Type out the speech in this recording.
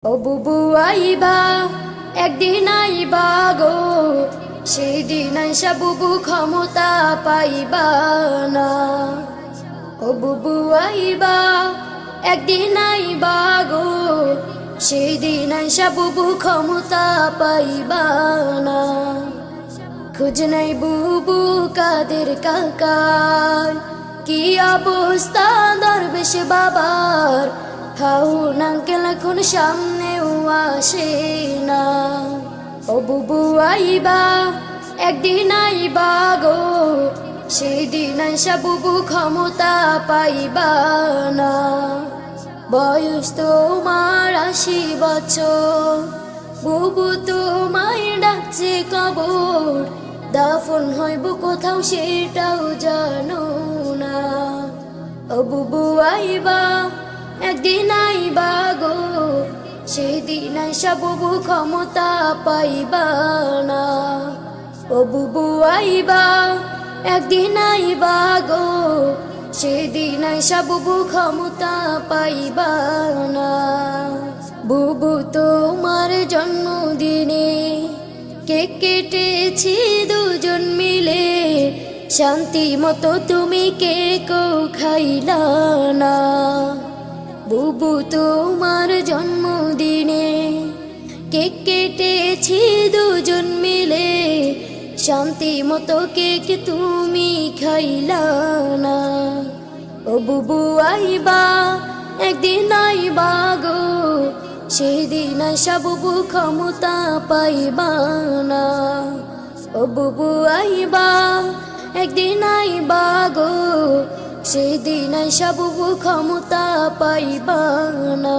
ও বুবু আইবা একদিন আইবা গো, সেই দিন আইসা বুবু ক্ষমতা পাইবা না। ও বুবু আইবা একদিন আইবা গো, সেই দিন আইসা বুবু ক্ষমতা পাইবা না। খোঁজ নাই বুবু কাদের কাকার, কি অবস্থা দরবেশ বাবার, হাউন আঙ্কেল এখন সামনেও আসে না। ও বুবু আইবা একদিন আইবা গো, সেই দিন আইসা বুবু ক্ষমতা পাইবা না। বয়স তোমার 80 বছর, বুবু তোমায় ডাকছে কবর, দাফন হইব কোথাও সেটাও জানো না। ও বুবু আইবা একদিন আইবা গো, সেই দিন আইসা বুবু ক্ষমতা পাইবা না। ও বুবু আইবা একদিন আইবা গো, সেই দিন আইসা বুবু ক্ষমতা পাইবা না। বুবু তোমার জন্মদিনে কেক কেটেছি দুজন মিলে, শান্তি মতো তুমি কেকও খাইলা না। বুবু তোমার জন্মদিনে কেক কেটেছি দুজন মিলে, শান্তি মতো কেক তুমি খাইলা না। ও বুবু আইবা একদিন আইবা গো, সেই দিন আইসা বুবু ক্ষমতা পাইবা না। ও বুবু আইবা একদিন আইবা গো, সেই দিন আইসা বুবু ক্ষমতা পাইবা না।